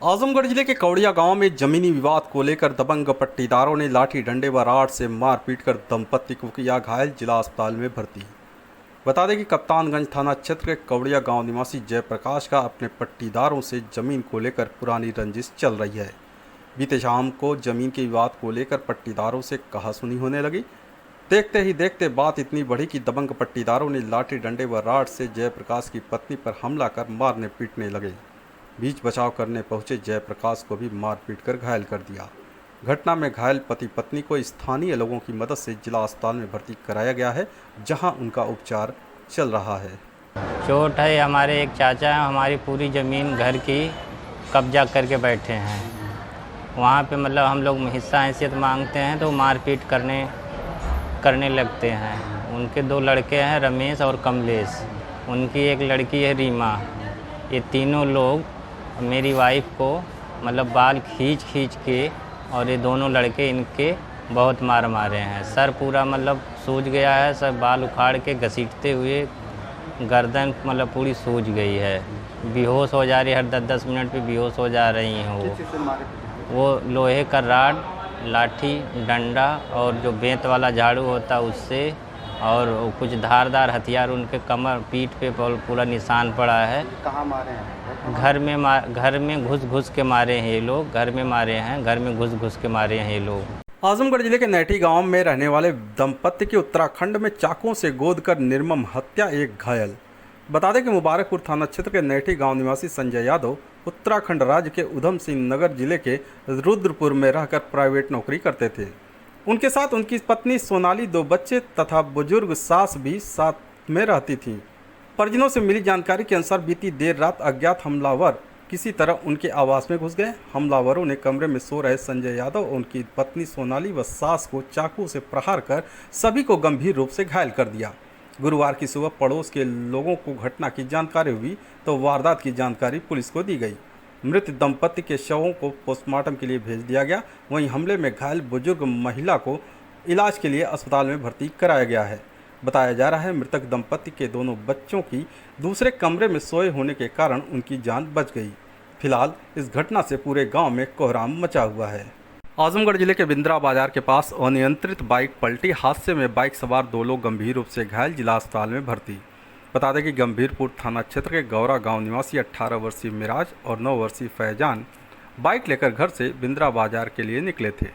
आजमगढ़ जिले के कौड़िया गांव में जमीनी विवाद को लेकर दबंग पट्टीदारों ने लाठी डंडे व राड से मारपीट कर दंपत्ति को किया घायल, जिला अस्पताल में भर्ती। बता दें कि कप्तानगंज थाना क्षेत्र के कौड़िया गांव निवासी जयप्रकाश का अपने पट्टीदारों से जमीन को लेकर पुरानी रंजिश चल रही है। बीते शाम को जमीन के विवाद को लेकर पट्टीदारों से कहासुनी होने लगी। देखते ही देखते बात इतनी बढ़ी कि दबंग पट्टीदारों ने लाठी डंडे व राड से जयप्रकाश की पत्नी पर हमला कर मारने पीटने लगे। बीच बचाव करने पहुंचे जयप्रकाश को भी मार पीट कर घायल कर दिया। घटना में घायल पति पत्नी को स्थानीय लोगों की मदद से जिला अस्पताल में भर्ती कराया गया है, जहां उनका उपचार चल रहा है। चोट है, हमारे एक चाचा हैं, हमारी पूरी ज़मीन घर की कब्जा करके बैठे हैं। वहाँ पे मतलब हम लोग हिस्सा हैसियत मांगते हैं तो मारपीट करने लगते हैं। उनके दो लड़के हैं, रमेश और कमलेश। उनकी एक लड़की है रीमा। ये तीनों लोग मेरी वाइफ को मतलब बाल खींच के और ये दोनों लड़के इनके बहुत मारे हैं। सर पूरा मतलब सूज गया है, सब बाल उखाड़ के घसीटते हुए गर्दन मतलब पूरी सूज गई है। बेहोश हो जा रही है, हर 10-10 मिनट पे बेहोश हो जा रही हैं। वो लोहे का राड, लाठी, डंडा और जो बेंत वाला झाड़ू होता है उससे, और कुछ धारदार हथियार उनके कमर पीठ पे पूरा निशान पड़ा है। कहाँ मारे हैं? घर में घुस के मारे हैं ये लोग। घर में घुस के मारे हैं ये लोग। आजमगढ़ जिले के नैठी गांव में रहने वाले दंपत्ति की उत्तराखंड में चाकुओं से गोद कर निर्मम हत्या, एक घायल। बता दें कि मुबारकपुर थाना क्षेत्र के नैठी गांव निवासी संजय यादव उत्तराखंड राज्य के उधम सिंह नगर जिले के रुद्रपुर में रहकर प्राइवेट नौकरी करते थे। उनके साथ उनकी पत्नी सोनाली, 2 बच्चे तथा बुजुर्ग सास भी साथ में रहती थी। परिजनों से मिली जानकारी के अनुसार बीती देर रात अज्ञात हमलावर किसी तरह उनके आवास में घुस गए। हमलावरों ने कमरे में सो रहे संजय यादव और उनकी पत्नी सोनाली व सास को चाकू से प्रहार कर सभी को गंभीर रूप से घायल कर दिया। गुरुवार की सुबह पड़ोस के लोगों को घटना की जानकारी हुई तो वारदात की जानकारी पुलिस को दी गई। मृत दंपत्ति के शवों को पोस्टमार्टम के लिए भेज दिया गया। वहीं हमले में घायल बुजुर्ग महिला को इलाज के लिए अस्पताल में भर्ती कराया गया है। बताया जा रहा है मृतक दंपत्ति के दोनों बच्चों की दूसरे कमरे में सोए होने के कारण उनकी जान बच गई। फिलहाल इस घटना से पूरे गांव में कोहराम मचा हुआ है। आजमगढ़ जिले के बिंद्रा बाजार के पास अनियंत्रित बाइक पलटी। हादसे में बाइक सवार 2 लोग गंभीर रूप से घायल, जिला अस्पताल में भर्ती। बता दें कि गंभीरपुर थाना क्षेत्र के गौरा गांव निवासी 18 वर्षीय मिराज और 9 वर्षीय फैजान बाइक लेकर घर से बिंद्रा बाजार के लिए निकले थे।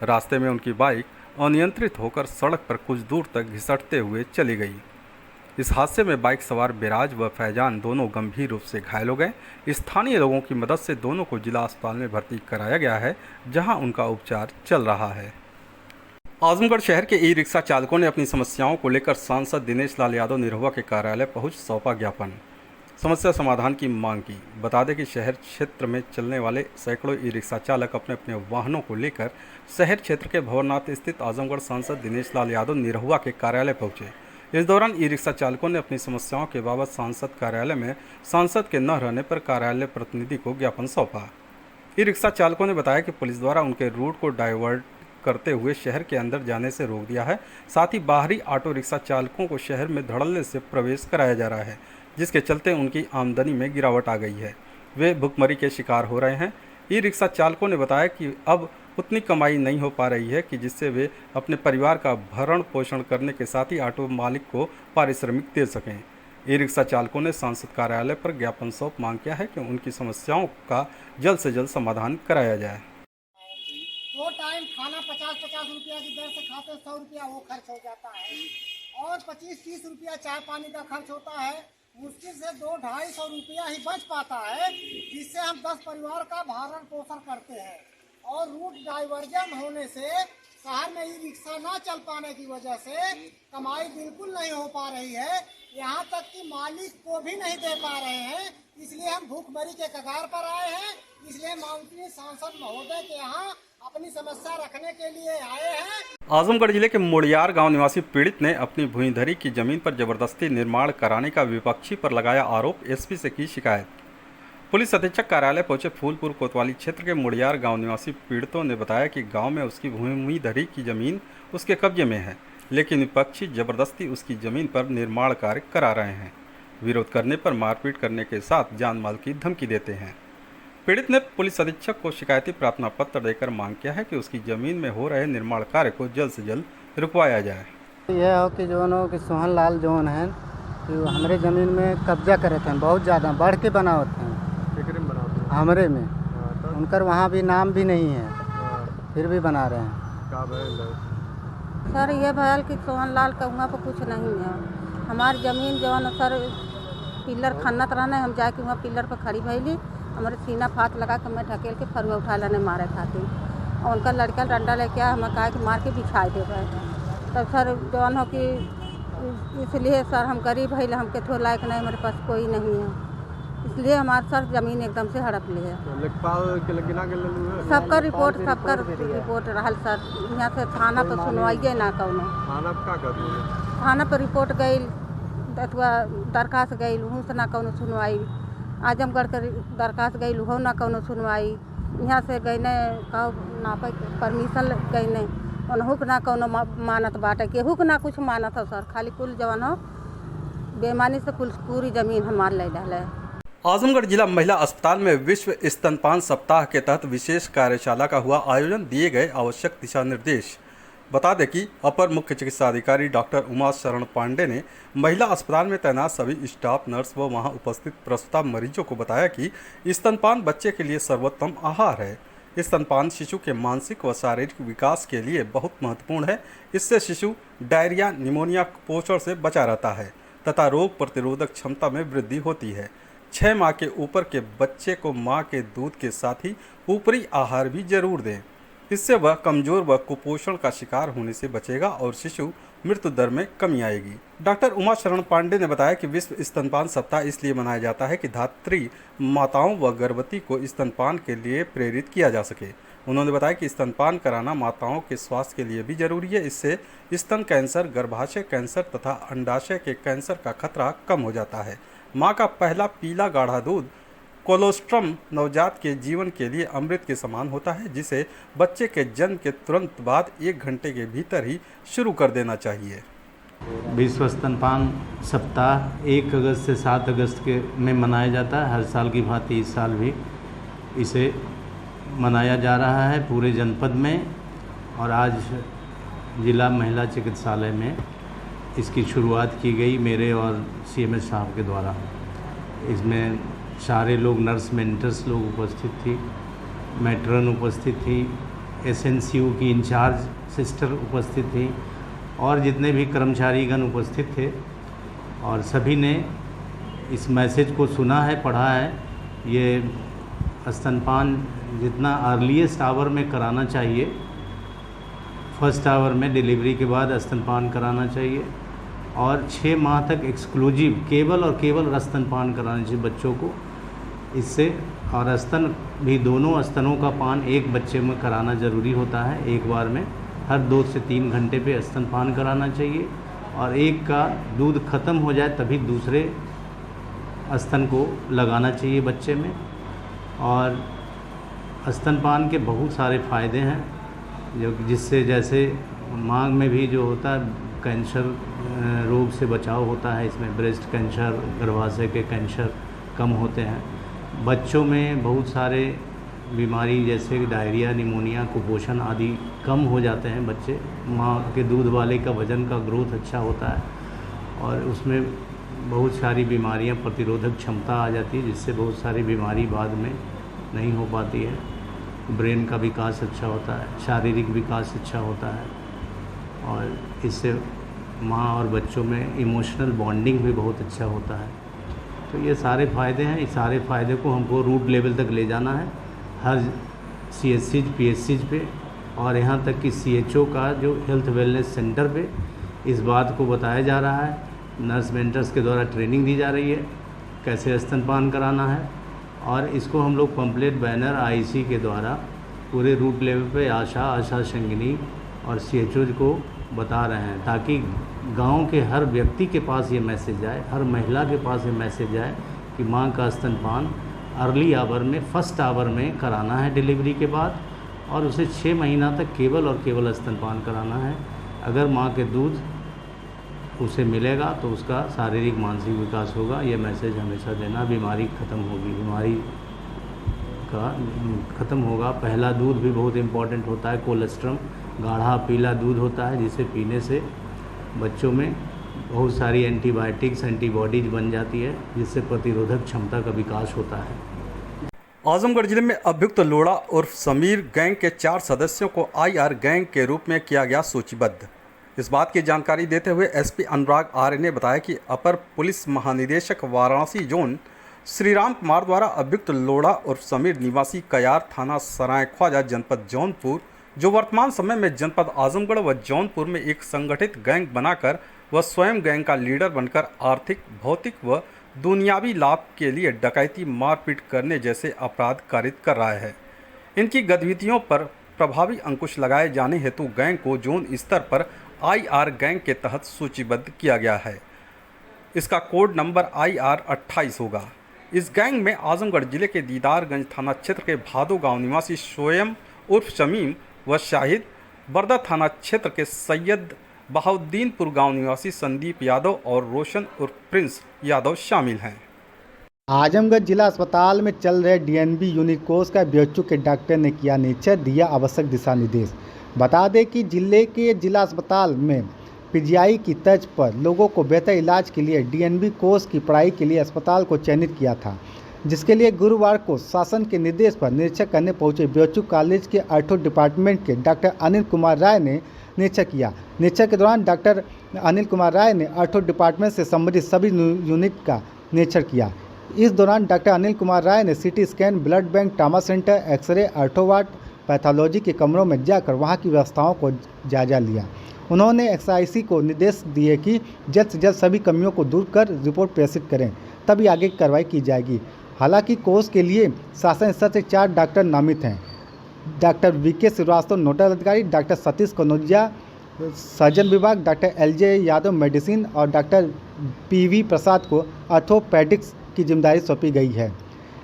रास्ते में उनकी बाइक अनियंत्रित होकर सड़क पर कुछ दूर तक घिसटते हुए चली गई। इस हादसे में बाइक सवार मिराज व फैजान दोनों गंभीर रूप से घायल हो गए। स्थानीय लोगों की मदद से दोनों को जिला अस्पताल में भर्ती कराया गया है, जहां उनका उपचार चल रहा है। आजमगढ़ शहर के ई-रिक्शा चालकों ने अपनी समस्याओं को लेकर सांसद दिनेश लाल यादव निरहुआ के कार्यालय पहुंच सौंपा ज्ञापन, समस्या समाधान की मांग की। बता दें कि शहर क्षेत्र में चलने वाले सैकड़ों ई-रिक्शा चालक अपने अपने वाहनों को लेकर शहर क्षेत्र के भंवरनाथ स्थित आजमगढ़ सांसद दिनेश लाल यादव निरहुआ के कार्यालय पहुंचे। इस दौरान ई-रिक्शा चालकों ने अपनी समस्याओं के बाबत सांसद कार्यालय में सांसद के न रहने पर कार्यालय प्रतिनिधि को ज्ञापन सौंपा। ई-रिक्शा चालकों ने बताया कि पुलिस द्वारा उनके रूट को डाइवर्ट करते हुए शहर के अंदर जाने से रोक दिया है। साथ ही बाहरी ऑटो रिक्शा चालकों को शहर में धड़ल्ले से प्रवेश कराया जा रहा है, जिसके चलते उनकी आमदनी में गिरावट आ गई है। वे भुखमरी के शिकार हो रहे हैं। ई-रिक्शा चालकों ने बताया कि अब उतनी कमाई नहीं हो पा रही है कि जिससे वे अपने परिवार का भरण पोषण करने के साथ ही ऑटो मालिक को पारिश्रमिक दे सकें। ई-रिक्शा चालकों ने सांसद कार्यालय पर ज्ञापन सौंप मांग किया है कि उनकी समस्याओं का जल्द से जल्द समाधान कराया जाए। 2 टाइम खाना 50-50 रुपया की दर से खाते 100 रुपया वो खर्च हो जाता है, और 25-30 रुपया चाय पानी का खर्च होता है। मुश्किल से 200-250 रुपया ही बच पाता है, जिससे हम 10 परिवार का भरण पोषण करते हैं। और रूट डाइवर्जन होने से शहर में ई रिक्शा ना चल पाने की वजह से कमाई बिल्कुल नहीं हो पा रही है। यहाँ तक कि मालिक को भी नहीं दे पा रहे हैं। इसलिए हम भूखमरी के कगार पर आए हैं। इसलिए माननीय सांसद महोदय के यहाँ अपनी समस्या रखने के लिए आए हैं। आजमगढ़ जिले के मोड़ियार गांव निवासी पीड़ित ने अपनी भूईधरी की जमीन पर जबरदस्ती निर्माण कराने का विपक्षी पर लगाया आरोप। एसपी से की शिकायत। पुलिस अधीक्षक कार्यालय पहुंचे फूलपुर कोतवाली क्षेत्र के मोड़ियार गांव निवासी पीड़ितों ने बताया कि गांव में उसकी भूमिधरी की जमीन उसके कब्जे में है, लेकिन विपक्षी जबरदस्ती उसकी जमीन पर निर्माण कार्य करा रहे हैं। विरोध करने पर मारपीट करने के साथ जान माल की धमकी देते हैं। पीड़ित ने पुलिस अधीक्षक को शिकायती प्रार्थना पत्र देकर मांग किया है कि उसकी जमीन में हो रहे निर्माण कार्य को जल्द से जल्द रुकवाया जाए। यह हो कि जोन हो कि सोहन लाल जोन है कि वो हमारे ज़मीन में कब्जा करे थे, बहुत ज़्यादा बढ़ के बनावत हैं हमरे में। उनकर वहाँ भी नाम भी नहीं है, फिर भी बना रहे हैं। सर ये भयल कि सोहन लाल का वहाँ पर कुछ नहीं है। हमारी ज़मीन जवन सर पिलर खन्नत रहने, हम जाके वहाँ पिलर पर खड़ी भैली, हमारे सीना फात लगा के मैं ढकेल के फरुआ उठा लेने मारे खातिर, और उनका लड़का डंडा लेके आया, हमें कहा कि मार के बिछाए देवे। तब सर जवन हो कि इसलिए सर हम गरीब है, हमके थोड़ा लायक नहीं, हमारे पास कोई नहीं है, इसलिए हमारे सर ज़मीन एकदम से हड़प ली है। सबका रिपोर्ट रहल सर, यहाँ से थाना पर सुनवाइए ना कौनो। थाना पर रिपोर्ट गई, अथवा दरखास्त गई, वहाँ से ना कौनो सुनवाई। आजमगढ़ के दरखास्त गई, वहाँ ना कौनो सुनवाई। यहाँ से गई ने कहो ना परमिशन गई ने, उनहुक ना कौनो मानत बाटे, केहू के ना कुछ मानत हो सर, खाली कुल जवान हो बेईमानी से कुल पूरी ज़मीन हमार ले डाले। आजमगढ़ जिला महिला अस्पताल में विश्व स्तनपान सप्ताह के तहत विशेष कार्यशाला का हुआ आयोजन, दिए गए आवश्यक दिशा निर्देश। बता दें कि अपर मुख्य चिकित्सा अधिकारी डॉक्टर उमा शरण पांडे ने महिला अस्पताल में तैनात सभी स्टाफ, नर्स व वहां उपस्थित प्रसूता मरीजों को बताया कि स्तनपान बच्चे के लिए सर्वोत्तम आहार है। स्तनपान शिशु के मानसिक व शारीरिक विकास के लिए बहुत महत्वपूर्ण है। इससे शिशु डायरिया, निमोनिया, कुपोषण से बचा रहता है तथा रोग प्रतिरोधक क्षमता में वृद्धि होती है। 6 माह के ऊपर के बच्चे को मां के दूध के साथ ही ऊपरी आहार भी जरूर दें। इससे वह कमजोर व कुपोषण का शिकार होने से बचेगा और शिशु मृत्यु दर में कमी आएगी। डॉक्टर उमा शरण पांडे ने बताया कि विश्व स्तनपान सप्ताह इसलिए मनाया जाता है कि धात्री माताओं व गर्भवती को स्तनपान के लिए प्रेरित किया जा सके। उन्होंने बताया कि स्तनपान कराना माताओं के स्वास्थ्य के लिए भी जरूरी है। इससे स्तन कैंसर, गर्भाशय कैंसर तथा अंडाशय के कैंसर का खतरा कम हो जाता है। माँ का पहला पीला गाढ़ा दूध कोलोस्ट्रम नवजात के जीवन के लिए अमृत के समान होता है, जिसे बच्चे के जन्म के तुरंत बाद 1 घंटे के भीतर ही शुरू कर देना चाहिए। विश्व स्तनपान सप्ताह 1 अगस्त से 7 अगस्त के में मनाया जाता है। हर साल की भांति इस साल भी इसे मनाया जा रहा है पूरे जनपद में, और आज जिला महिला चिकित्सालय में इसकी शुरुआत की गई मेरे और CMS साहब के द्वारा। इसमें सारे लोग, नर्स मेंटर्स लोग उपस्थित थी, मैट्रन उपस्थित थी, SNCU की इंचार्ज सिस्टर उपस्थित थी और जितने भी कर्मचारीगण उपस्थित थे, और सभी ने इस मैसेज को सुना है, पढ़ा है। ये स्तनपान जितना अर्लीस्ट आवर में कराना चाहिए, फर्स्ट आवर में डिलीवरी के बाद स्तनपान कराना चाहिए, और 6 माह तक एक्सक्लूसिव केवल और केवल स्तनपान कराना चाहिए बच्चों को। इससे और स्तन भी, दोनों स्तनों का पान एक बच्चे में कराना ज़रूरी होता है। एक बार में हर 2 से 3 घंटे पे स्तनपान कराना चाहिए, और एक का दूध ख़त्म हो जाए तभी दूसरे स्तन को लगाना चाहिए बच्चे में। और स्तनपान के बहुत सारे फ़ायदे हैं, जो जिससे जैसे माँ में भी जो होता है कैंसर रोग से बचाव होता है। इसमें ब्रेस्ट कैंसर, गर्भाशय के कैंसर कम होते हैं। बच्चों में बहुत सारे बीमारी जैसे डायरिया, निमोनिया, कुपोषण आदि कम हो जाते हैं बच्चे। माँ के दूध वाले का वज़न का ग्रोथ अच्छा होता है, और उसमें बहुत सारी बीमारियां, प्रतिरोधक क्षमता आ जाती है, जिससे बहुत सारी बीमारी बाद में नहीं हो पाती है। ब्रेन का विकास अच्छा होता है, शारीरिक विकास अच्छा होता है, और इससे माँ और बच्चों में इमोशनल बॉन्डिंग भी बहुत अच्छा होता है। तो ये सारे फ़ायदे हैं। इस सारे फ़ायदे को हमको रूट लेवल तक ले जाना है, हर CHCs, PHCs पे, और यहाँ तक कि CHO का जो हेल्थ वेलनेस सेंटर पे इस बात को बताया जा रहा है। नर्स मेंटर्स के द्वारा ट्रेनिंग दी जा रही है कैसे स्तनपान कराना है, और इसको हम लोग पम्पलेट, बैनर, IC के द्वारा पूरे रूट लेवल पे आशा संगिनी और CHOs को बता रहे हैं, ताकि गांव के हर व्यक्ति के पास ये मैसेज जाए, हर महिला के पास ये मैसेज जाए कि माँ का स्तनपान अर्ली आवर में, फर्स्ट आवर में कराना है डिलीवरी के बाद, और उसे 6 महीना तक केवल और केवल स्तनपान कराना है। अगर माँ के दूध उसे मिलेगा तो उसका शारीरिक, मानसिक विकास होगा। ये मैसेज हमेशा देना, बीमारी ख़त्म होगी, बीमारी उसका ख़त्म होगा। पहला दूध भी बहुत इम्पॉर्टेंट होता है, कोलेस्ट्रम गाढ़ा पीला दूध होता है, जिसे पीने से बच्चों में बहुत सारी एंटीबायोटिक्स एंटीबॉडीज बन जाती है, जिससे प्रतिरोधक क्षमता का विकास होता है। आजमगढ़ जिले में अभियुक्त लोड़ा उर्फ समीर गैंग के 4 सदस्यों को आईआर गैंग के रूप में किया गया सूचीबद्ध। इस बात की जानकारी देते हुए एसपी अनुराग आर्य ने बताया कि अपर पुलिस महानिदेशक वाराणसी जोन श्रीराम कुमार द्वारा अभियुक्त लोड़ा उर्फ समीर निवासी कयार थाना सराय ख्वाजा जनपद जौनपुर, जो वर्तमान समय में जनपद आजमगढ़ व जौनपुर में एक संगठित गैंग बनाकर वह स्वयं गैंग का लीडर बनकर आर्थिक, भौतिक व दुनियावी लाभ के लिए डकैती, मारपीट करने जैसे अपराध कारित कर रहा है। इनकी गतिविधियों पर प्रभावी अंकुश लगाए जाने हेतु गैंग को जोन स्तर पर आईआर गैंग के तहत सूचीबद्ध किया गया है। इसका कोड नंबर IR 28 होगा। इस गैंग में आजमगढ़ जिले के दीदारगंज थाना क्षेत्र के भादो गांव निवासी शोएम उर्फ शमीम व शाहिद, बरदा थाना क्षेत्र के सैयद बहाउद्दीनपुर गांव निवासी संदीप यादव और रोशन उर्फ प्रिंस यादव शामिल हैं। आजमगढ़ जिला अस्पताल में चल रहे DNB यूनिट कोर्स का BHU के डॉक्टर ने किया निरीक्षण, दिया आवश्यक दिशा निर्देश। बता दें कि जिले के जिला अस्पताल में PGI की तर्ज पर लोगों को बेहतर इलाज के लिए DNB कोर्स की पढ़ाई के लिए अस्पताल को चयनित किया था, जिसके लिए गुरुवार को शासन के निर्देश पर निरीक्षण करने पहुंचे BHU कॉलेज के आर्थो डिपार्टमेंट के डॉक्टर अनिल कुमार राय ने निरीक्षण किया। निरीक्षण के दौरान डॉक्टर अनिल कुमार राय ने आर्थो डिपार्टमेंट से संबंधित सभी यूनिट का निरीक्षण किया। इस दौरान डॉक्टर अनिल कुमार राय ने CT scan, blood bank, trauma centre, x ray, ortho ward, pathology के कमरों में जाकर वहां की व्यवस्थाओं को जायजा लिया। उन्होंने XIC को निर्देश दिए कि जल्द से जल्द सभी कमियों को दूर कर रिपोर्ट प्रेषित करें, तभी आगे की कार्रवाई की जाएगी। हालांकि कोर्स के लिए शासन स्तर से 4 डॉक्टर नामित हैं। डॉक्टर VK श्रीवास्तव नोडल अधिकारी, डॉक्टर सतीश कनौजिया सर्जन विभाग, डॉक्टर LJ यादव मेडिसिन और डॉक्टर PV प्रसाद को ऑर्थोपेडिक्स की जिम्मेदारी सौंपी गई है।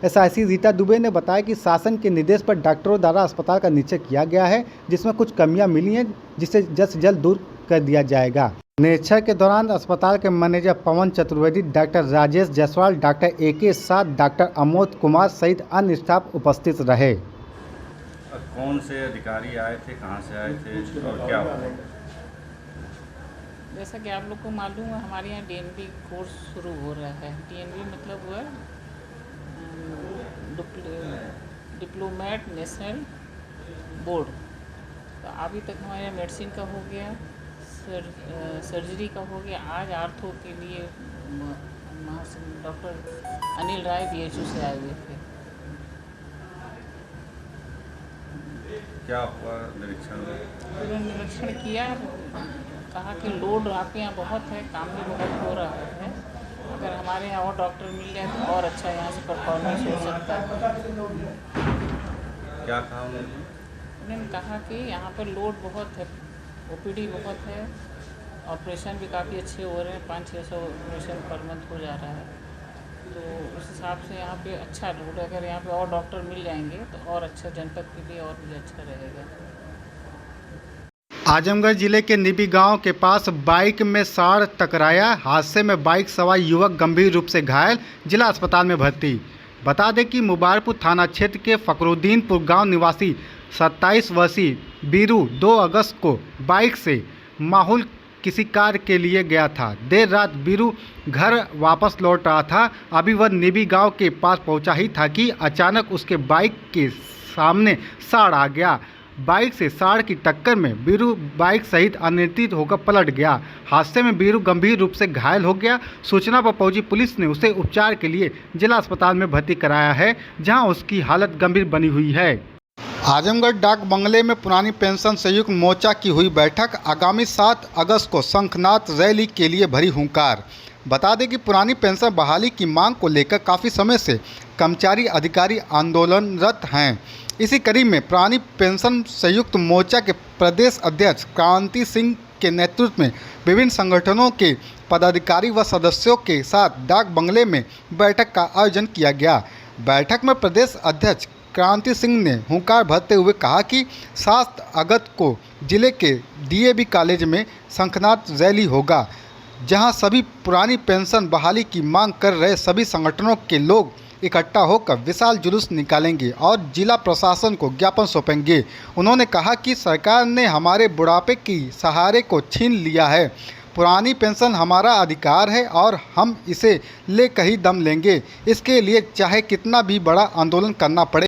SIC रीता दुबे ने बताया कि शासन के निर्देश पर डॉक्टरों द्वारा अस्पताल का निरीक्षण किया गया है, जिसमें कुछ कमियां मिली हैं, जिसे जल्द से जल्द दूर कर दिया जाएगा। निरीक्षण के दौरान अस्पताल के manager Pawan Chaturvedi, doctor Rajesh Jaiswal, doctor AK साथ डॉक्टर अमोद कुमार सहित अन्य स्टाफ उपस्थित रहे। कौन से अधिकारी आए थे, कहाँ से आए थे और क्या हुआ? जैसा कि आप लोग को मालूम है, हमारे यहाँ DNB कोर्स शुरू हो रहा है। DNB मतलब हुआ डिप्लोमेट नेशनल बोर्ड। तो अभी तक हमारे यहाँ मेडिसिन का हो गया, सर्जरी का हो गया। आज आर्थो के लिए डॉक्टर अनिल राय BHU से आए हुए थे। क्या हुआ निरीक्षण में? उन्होंने निरीक्षण किया, कहा कि लोड आपके यहाँ बहुत है, काम भी बहुत हो रहा है। अगर हमारे यहाँ और डॉक्टर मिल जाए तो और अच्छा यहाँ से परफॉर्मेंस हो सकता है। क्या कहा उन्होंने? उन्होंने कहा कि यहाँ पर लोड बहुत है, OPD बहुत है, ऑपरेशन भी काफ़ी अच्छे हो रहे हैं, 500-600 ऑपरेशन पर मंथ हो जा रहा है। तो उस हिसाब से यहाँ पे अच्छा लोड, अगर यहाँ पे और डॉक्टर मिल जाएंगे तो और अच्छा जनपद के लिए और भी अच्छा रहेगा। आजमगढ़ जिले के निबी गांव के पास बाइक में साड़ टकराया। हादसे में बाइक सवार युवक गंभीर रूप से घायल, जिला अस्पताल में भर्ती। बता दें कि मुबारकपुर थाना क्षेत्र के फकरुद्दीनपुर गांव निवासी 27 वर्षीय बीरू 2 अगस्त को बाइक से माहौल किसी कार्य के लिए गया था। देर रात बीरू घर वापस लौट रहा था। अभी वह निबी गांव के पास पहुंचा ही था कि अचानक उसके बाइक के सामने साड़ आ गया। बाइक से साड़ की टक्कर में बीरू बाइक सहित अनियंत्रित होकर पलट गया। हादसे में बीरू गंभीर रूप से घायल हो गया। सूचना पर पहुंची पुलिस ने उसे उपचार के लिए जिला अस्पताल में भर्ती कराया है, जहां उसकी हालत गंभीर बनी हुई है। आजमगढ़ डाक बंगले में पुरानी पेंशन संयुक्त मोर्चा की हुई बैठक। आगामी 7 अगस्त को शंखनाद रैली के लिए भरी हुंकार। बता दें कि पुरानी पेंशन बहाली की मांग को लेकर काफ़ी समय से कर्मचारी अधिकारी आंदोलनरत हैं। इसी कड़ी में पुरानी पेंशन संयुक्त मोर्चा के प्रदेश अध्यक्ष क्रांति सिंह के नेतृत्व में विभिन्न संगठनों के पदाधिकारी व सदस्यों के साथ डाक बंगले में बैठक का आयोजन किया गया। बैठक में प्रदेश अध्यक्ष क्रांति सिंह ने हुंकार भरते हुए कहा कि 7 अगस्त को जिले के DAV कॉलेज में शंखनाद रैली होगा, जहां सभी पुरानी पेंशन बहाली की मांग कर रहे सभी संगठनों के लोग इकट्ठा होकर विशाल जुलूस निकालेंगे और जिला प्रशासन को ज्ञापन सौंपेंगे। उन्होंने कहा कि सरकार ने हमारे बुढ़ापे की सहारे को छीन लिया है। पुरानी पेंशन हमारा अधिकार है और हम इसे लेकर ही दम लेंगे। इसके लिए चाहे कितना भी बड़ा आंदोलन करना पड़े।